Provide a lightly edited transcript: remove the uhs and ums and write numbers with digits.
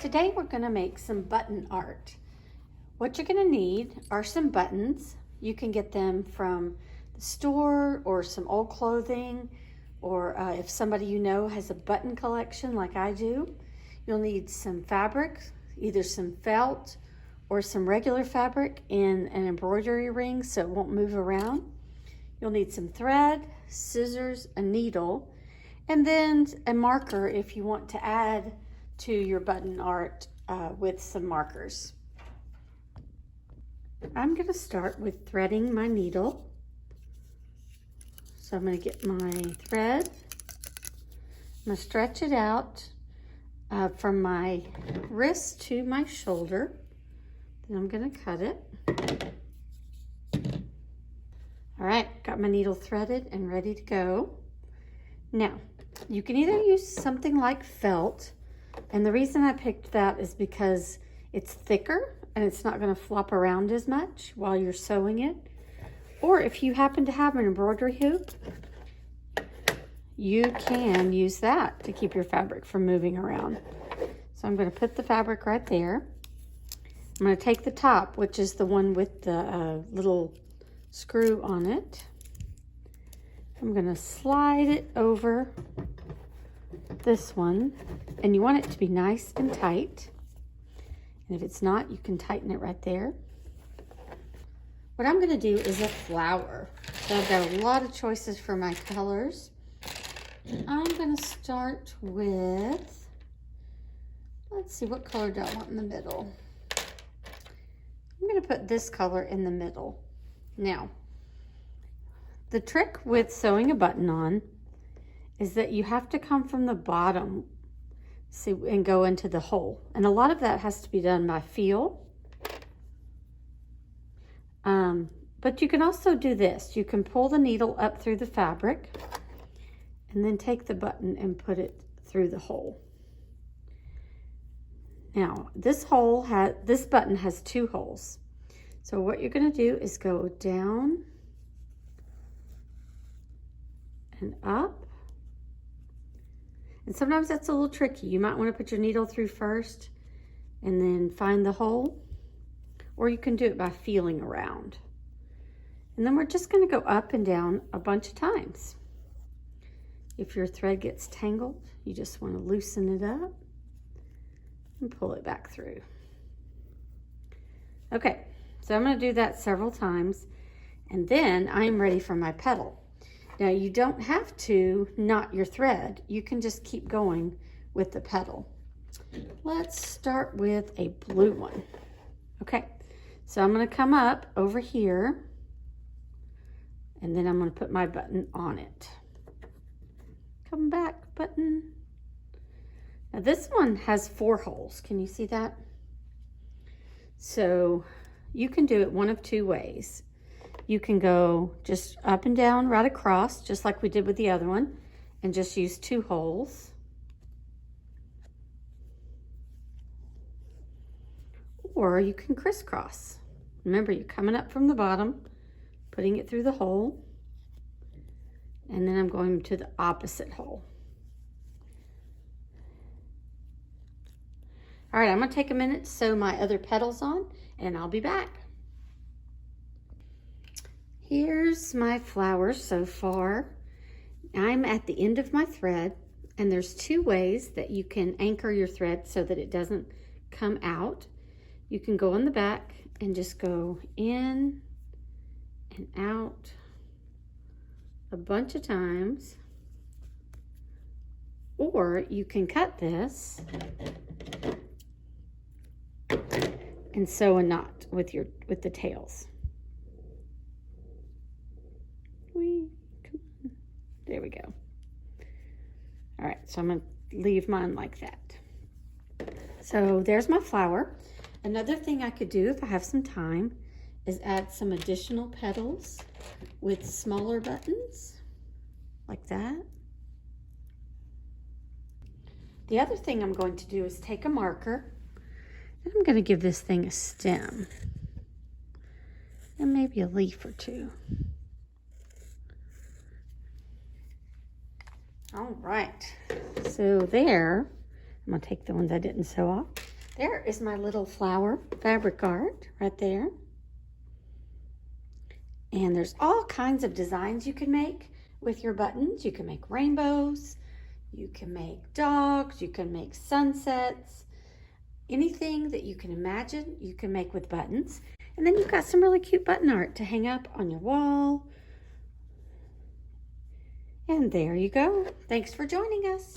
today we're going to make some button art. What you're going to need are some buttons. You can get them from the store or some old clothing, or if somebody you know has a button collection like I do. You'll need some fabric, either some felt or some regular fabric in an embroidery ring so it won't move around. You'll need some thread, scissors, a needle, and then a marker if you want to add to your button art with some markers. I'm going to start with threading my needle. So I'm going to get my thread. I'm going to stretch it out from my wrist to my shoulder. Then I'm going to cut it. All right, got my needle threaded and ready to go. Now, you can either use something like felt, and the reason I picked that is because it's thicker and it's not going to flop around as much while you're sewing it. Or if you happen to have an embroidery hoop, you can use that to keep your fabric from moving around. So I'm going to put the fabric right there. I'm going to take the top, which is the one with the little screw on it. I'm going to slide it over this one, and you want it to be nice and tight. And if it's not, you can tighten it right there. What I'm going to do is a flower. So I've got a lot of choices for my colors. I'm going to start with, let's see, what color do I want in the middle? I'm going to put this color in the middle. Now, the trick with sewing a button on is that you have to come from the bottom, see, and go into the hole. And a lot of that has to be done by feel. But you can also do this. You can pull the needle up through the fabric and then take the button and put it through the hole. Now, this button has 2 holes. So what you're going to do is go down and up. And sometimes that's a little tricky. You might want to put your needle through first and then find the hole, or you can do it by feeling around. And then we're just going to go up and down a bunch of times. If your thread gets tangled, you just want to loosen it up and pull it back through. Okay, so I'm going to do that several times, and then I'm ready for my petal. Now, you don't have to knot your thread. You can just keep going with the petal. Let's start with a blue one. Okay, so I'm going to come up over here, and then I'm going to put my button on it. Come back, button. Now, this one has 4 holes. Can you see that? So you can do it one of 2 ways. You can go just up and down right across, just like we did with the other one, and just use 2 holes. Or you can crisscross. Remember, you're coming up from the bottom, putting it through the hole, and then I'm going to the opposite hole. All right, I'm going to take a minute to sew my other petals on, and I'll be back. Here's my flower so far. I'm at the end of my thread, and there's 2 ways that you can anchor your thread so that it doesn't come out. You can go on the back and just go in and out a bunch of times, or you can cut this and sew a knot with the tails. There we go. All right, so I'm going to leave mine like that. So there's my flower. Another thing I could do if I have some time is add some additional petals with smaller buttons, like that. The other thing I'm going to do is take a marker, and I'm going to give this thing a stem and maybe a leaf or 2. All right, so there, I'm gonna take the ones I didn't sew off. There is my little flower fabric art right there. And there's all kinds of designs you can make with your buttons. You can make rainbows, you can make dogs, you can make sunsets. Anything that you can imagine, you can make with buttons. And then you've got some really cute button art to hang up on your wall. And there you go. Thanks for joining us.